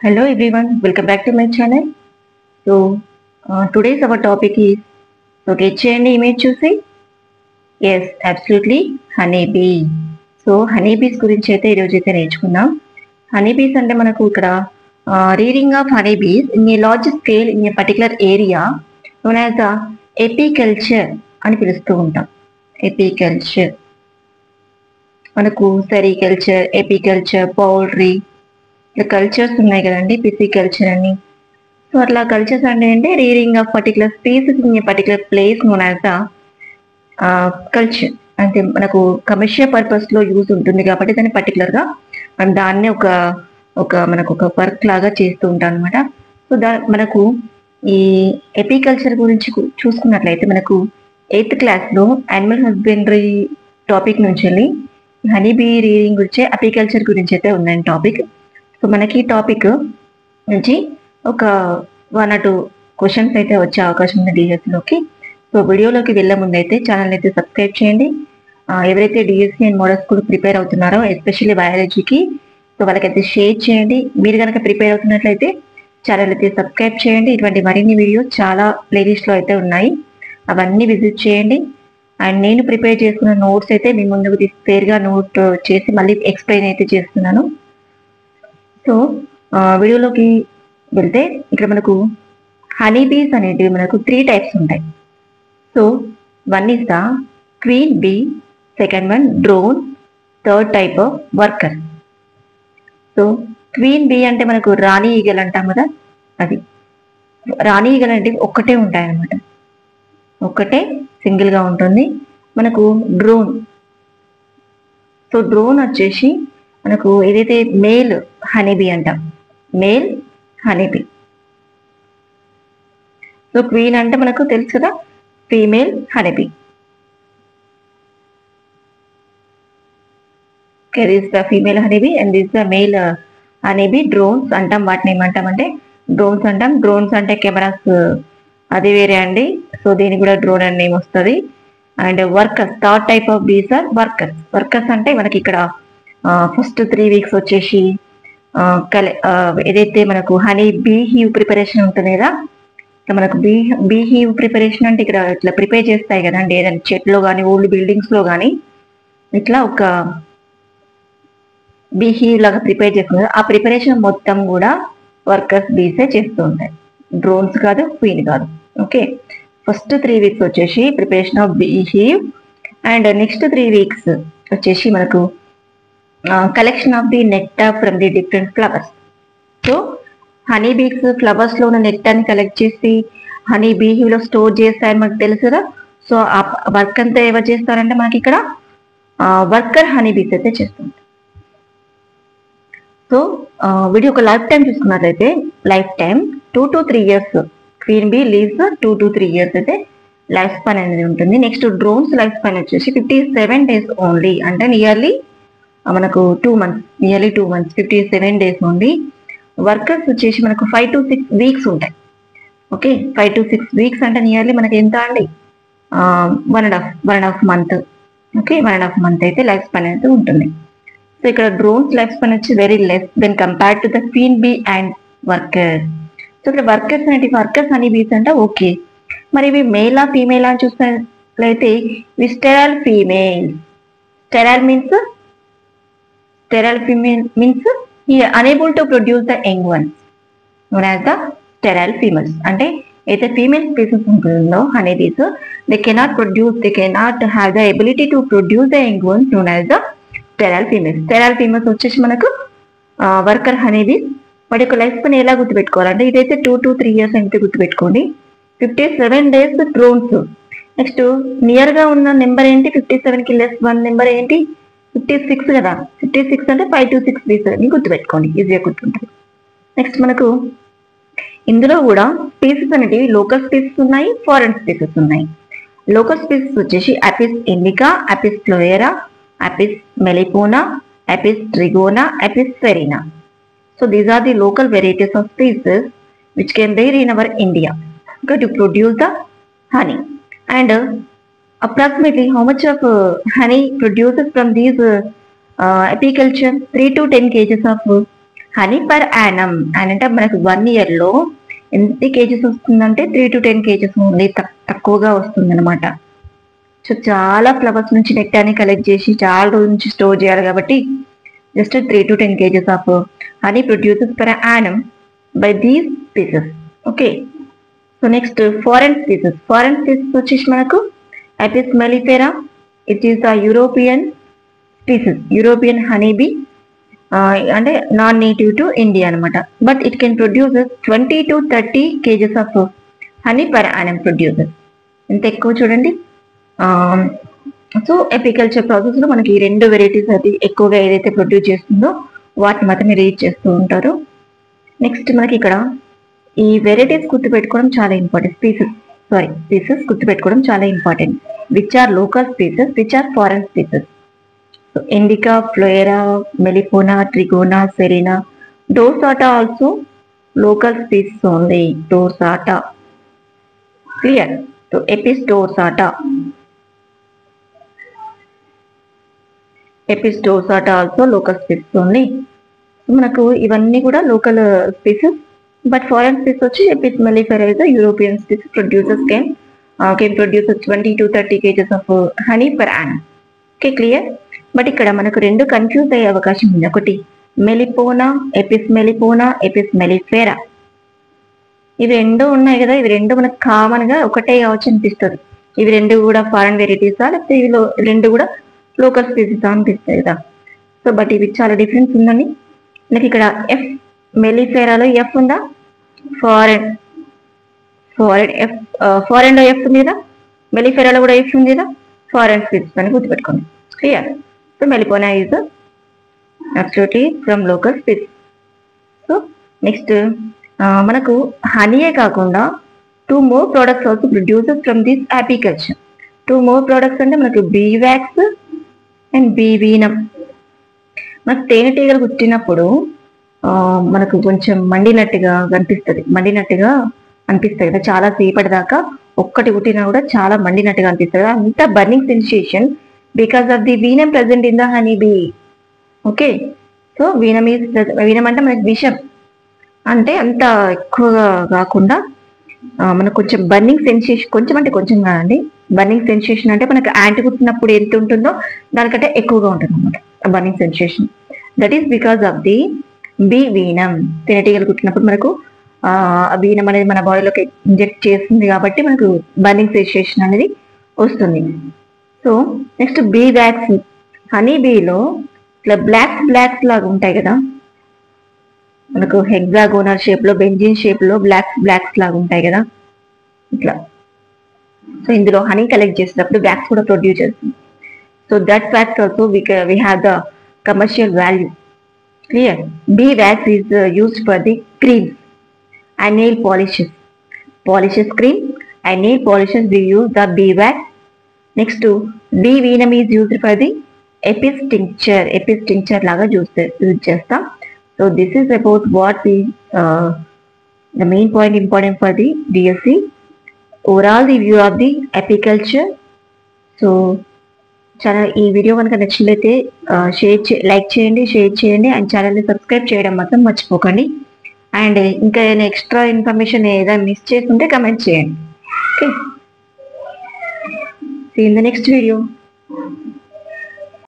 Hello everyone, welcome back to my channel. Today's our topic is చేయండి image చూసి. Yes absolutely honeybee. Honeybees గురించి అయితే ఈరోజు అయితే నేర్చుకుందాం. హనీబీస్ అంటే మనకు ఇక్కడ rearing of honeybees in a large scale in a particular area known as the apiculture అని పిలుస్తూ ఉంటాం. ఎపికల్చర్ మనకు సెరికల్చర్, ఎపికల్చర్, పౌల్ట్రీ ఇట్లా కల్చర్స్ ఉన్నాయి కదండి, పిసికల్చర్ అని. సో అట్లా కల్చర్స్ అంటే rearing of particular species in a particular place known as the culture. అంటే మనకు కమర్షియల్ పర్పస్ లో యూజ్ ఉంటుంది కాబట్టి దాన్ని పర్టికులర్ గా మనం దాన్ని మనకు ఒక వర్క్ లాగా చేస్తూ ఉంటాం అనమాట. సో మనకు ఈ ఎపికల్చర్ గురించి చూసుకున్నట్లయితే మనకు 8th క్లాస్ లో యానిమల్ హస్బెండరీ టాపిక్ నుంచి వెళ్ళి హనీబీ రీడింగ్ గురించి అపికల్చర్ గురించి అయితే ఉందండి టాపిక్. సో మనకి టాపిక్ నుంచి ఒక 1 or 2 క్వశ్చన్స్ అయితే వచ్చే అవకాశం ఉంది డిఎస్సిలోకి. సో వీడియోలోకి వెళ్ళే ముందు అయితే ఛానల్ అయితే సబ్స్క్రైబ్ చేయండి. ఎవరైతే డిఎస్సి అండ్ మోడల్స్ కూడా ప్రిపేర్ అవుతున్నారో ఎస్పెషల్లీ బయాలజీకి, సో వాళ్ళకైతే షేర్ చేయండి. మీరు కనుక ప్రిపేర్ అవుతున్నట్లయితే ఛానల్ అయితే సబ్స్క్రైబ్ చేయండి. ఇటువంటి మరిన్ని వీడియోస్ చాలా ప్లేలిస్ట్లో అయితే ఉన్నాయి, అవన్నీ విజిట్ చేయండి. అండ్ నేను ప్రిపేర్ చేసుకున్న నోట్స్ అయితే మీ ముందుకు క్లియర్గా నోట్ చేసి మళ్ళీ ఎక్స్ప్లెయిన్ అయితే చేస్తున్నాను. సో వీడియోలోకి వెళ్తే ఇక్కడ మనకు హనీబీస్ అనేటివి మనకు 3 టైప్స్ ఉంటాయి. So 1 is the queen bee, second 1 drone, third type of worker. So queen bee అంటే మనకు రాణి ఈగలు అంటాం కదా, అది రాణి ఈగలు అంటే ఒక్కటే ఉంటాయి అన్నమాట, ఒక్కటే సింగిల్ గా ఉంటుంది. మనకు డ్రోన్, సో డ్రోన్ వచ్చేసి మనకు ఏదైతే మేల్ హనీబీ అంటాం, మేల్ హనీబీ. సో క్వీన్ అంటే మనకు తెలుసు కదా, female honeybee. This the female honeybee and this the male honeybee. Drones అంటాం, వాటిని ఏమంటామంటే డ్రోన్స్ అంటాం. డ్రోన్స్ అంటే కెమెరాస్, అది వేరే అండి. సో దీనికి కూడా డ్రోన్ అనే నేమ్ వస్తుంది. And workers, third type of Bs are workers. Workers అంటే మనకి ఇక్కడ ఫస్ట్ 3 weeks వచ్చేసి ఏదైతే మనకు హనీ బీ హీవ్ ప్రిపరేషన్ ఉంటుంది కదా, మనకు బీ హీవ్ ప్రిపరేషన్ అంటే ఇక్కడ ఇట్లా ప్రిపేర్ చేస్తాయి కదండి, ఏదైనా చెట్లో కానీ ఓల్డ్ బిల్డింగ్స్ లో కానీ ఇట్లా ఒక బీ హీవ్ లాగా ప్రిపేర్ చేస్తుంది. ఆ ప్రిపరేషన్ మొత్తం కూడా వర్కర్స్ బీసే చేస్తూ ఉంటాయి, డ్రోన్స్ కాదు, క్వీన్ కాదు. ఓకే, ఫస్ట్ 3 weeks వచ్చేసి preparation of bee hive, and next 3 weeks వచ్చేసి మనకు collection of the nectar from the different flowers. So honey bees flowers లో ఉన్న నెక్టార్ని కలెక్ట్ చేసి హనీ బీ హీవ్ లో స్టోర్ చేస్తారని మనకు తెలుసు కదా. సో ఆ వర్క్ అంతా ఎవరు చేస్తారంటే మనకి ఇక్కడ వర్కర్ హనీ బీస్ అయితే చేస్తుంటారు. సో వీడియో ఒక లైఫ్ టైం చూసుకున్నట్లయితే life time 2 to 3 years queen bee lives 2 to 3 years అయితే లైఫ్ స్పాన్ అనేది ఉంటుంది. నెక్స్ట్ డ్రోన్స్ లైఫ్ స్పాన్ వచ్చేసి 57 days ఓన్లీ, అంటే నియర్లీ మనకు 2 months, nearly 2 months, 57 days only. Workers వచ్చేసి మనకు 5 to 6 weeks ఉంటాయి. ఓకే, 5 to 6 weeks అంటే నియర్లీ మనకి ఎంత అండి, 1.5 month. ఓకే, 1.5 month అయితే లైఫ్ స్పాన్ అయితే ఉంటుంది. సో ఇక్కడ డ్రోన్స్ లైఫ్ స్పాన్ వచ్చి very less than compared to the queen bee and workers. So ఇక్కడ వర్కర్స్ అనేవి వర్కర్స్ హనీ బీస్ అంటే ఓకే, మరి ఇవి మేలా ఫీమేలా అని చూసినట్లయితే ఇవి sterile female. Sterile female means he are unable to produce the young ones, known as the sterile females. అంటే అయితే ఫీమేల్ స్పీసెస్ ఉంటుందో honeybees, they cannot have the ability to produce the young ones, known as the sterile females. sterile females వచ్చేసి మనకు worker honeybees. వాటి యొక్క life span ఎలా గుర్తుపెట్టుకోవాలంటే ఇదైతే 2 to 3 years అయితే గుర్తుపెట్టుకోండి. 57 days డ్రోన్స్. నెక్స్ట్ నియర్ గా ఉన్న నెంబర్ ఏంటి, 57 కి లెస్ 1 నెంబర్ ఏంటి, 56 కదా. 56 అంటే 5 to 6 weeks అని గుర్తుపెట్టుకోండి, ఈజీగా గుర్తుంటుంది. నెక్స్ట్ మనకు ఇందులో కూడా స్పీసెస్ అనేటివి లోకల్ స్పీసెస్ ఉన్నాయి, ఫారెన్ స్పీసెస్ ఉన్నాయి. లోకల్ స్పీసెస్ వచ్చేసి Apis indica, Apis florea, Apis melipona, Apis trigona, Apis ఫెరీనా. So these are the local varieties of species which can there in our India, okay, to produce the honey. And approximately how much of honey produces from these apiculture? 3 to 10 kgs of honey per annum అంటే మనకు 1 year లో ఎన్ని kgs వస్తుందంటే 3 to 10 kgs ఉంది, తక్కువగా వస్తుంది అనమాట. So చాలా ఫ్లవర్స్ నుంచి నెక్టార్ని కలెక్ట్ చేసి చాలా రోజుల నుంచి స్టోర్ చేయాలి కాబట్టి just 3 to 10 kgs of honey produces per annum by these species. Okay, so next foreign species. Foreign species వచ్చేసి మనకు Apis mellifera, it is a European species, European honeybee, అంటే నాన్ నేటివ్ టు ఇండియా అనమాట. But it can produces 20 to 30 kgs of honey per annum produces. ఎంత ఎక్కువ చూడండి. So apiculture ప్రాసెస్లో మనకి ఈ 2 వెరైటీస్ అది ఎక్కువగా ఏదైతే ప్రొడ్యూస్ చేస్తుందో వాటిని మాత్రమే రీచ్ చేస్తూ ఉంటారు. నెక్స్ట్ మనకి ఇక్కడ ఈ వెరైటీస్ గుర్తుపెట్టుకోవడం చాలా ఇంపార్టెంట్. స్పీసెస్ గుర్తుపెట్టుకోవడం చాలా important. Which are local species, which are foreign species. So indica, florea, melipona, trigona, cerana, dorsata also local species only. Dorsata clear. So Apis dorsata also local species only. మనకు ఇవన్నీ కూడా local species. But foreign species వచ్చి Apis mellifera is a European species. Producers can produce 20 to 30 kgs of honey per annum. Okay, clear? But ఇక్కడ మనకు 2 confuse అయ్యే అవకాశం ఉంది. ఒకటి మెలిపోనా, ఎపిస్ మెలిపోనా, ఎపిస్ మెలిఫెరా. ఇవి 2 ఉన్నాయి కదా, ఇవి 2 మనకు కామన్ గా ఒకటే కావచ్చు అనిపిస్తుంది. ఇవి 2 కూడా ఫారెన్ వెరైటీసా లేకపోతే ఇవి 2 కూడా లోకల్ స్పీసీసా అనిపిస్తాయి కదా. సో బట్ ఇవి చాలా డిఫరెన్స్ ఉందండి. మనకి ఇక్కడ ఎఫ్ మెలిఫెరాలో ఎఫ్ ఉందా, ఫారెన్ లో ఎఫ్ ఉంది కదా, మెలిఫెరాలో కూడా ఎఫ్ ఉంది కదా, ఫారెన్ స్పీసీస్ అని గుర్తుపెట్టుకోండి. Clear. So melipona is absolutely from local species. So next మనకు హనీయే కాకుండా 2 more products also produces from this apiculture. 2 more products అంటే మనకు bee wax and bee venom. మనకు తేనెటీగలు కుట్టినప్పుడు మనకు కొంచెం మండినట్టుగా అనిపిస్తుంది కదా, చాలా సేపటి దాకా ఒక్కటి కుట్టినా కూడా చాలా మండినట్టుగా అనిపిస్తుంది. అంత burning sensation because of the వీనం present in the honey bee. Okay, so వీనం అంటే మనకి విషం, అంటే అంత ఎక్కువగా కాకుండా మనకు కొంచెం బర్నింగ్ సెన్సేషన్, కొంచెం అంటే కొంచెం కాదండి. బర్నింగ్ సెన్సేషన్ అంటే మనకు యాంటీ కుట్టినప్పుడు ఎంత ఉంటుందో దానికంటే ఎక్కువగా ఉంటుంది అనమాట burning sensation. That is because of the bee venom. తేనెటీగలు కుట్టినప్పుడు మనకు వీనం అనేది మన బాడీలోకి ఇంజెక్ట్ చేస్తుంది కాబట్టి మనకు బర్నింగ్ సెన్సేషన్ అనేది వస్తుంది. So next bee wax. Honey బీలో ఇట్లా బ్లాక్స్ లాగా ఉంటాయి కదా, మనకు హెగ్జాగోనల్ షేప్ లో, బెంజిన్ షేప్ లో బ్లాక్స్ లాగా ఉంటాయి కదా ఇట్లా. సో ఇందులో హనీ కలెక్ట్ చేసేటప్పుడు బ్లాక్స్ కూడా ప్రొడ్యూస్ చేస్తుంది. So that fact also we have the commercial value. Clear. Bee wax is used for the creams and nail polishes cream and nail polishes. We use the bee wax. Next to bee venom is used for the Apis tincture laga use chestam. So this is about what the main point important for the DSC. Overall the view of the apiculture. So చాలా ఈ video కనుక నచ్చినట్లయితే like చేయండి, share చేయండి and ఛానల్ని subscribe చేయడం మాత్రం మర్చిపోకండి. అండ్ ఇంకా ఏదైనా ఎక్స్ట్రా ఇన్ఫర్మేషన్ ఏదైనా మిస్ చేసుకుంటే కమెంట్ చేయండి. Okay, see in the next video.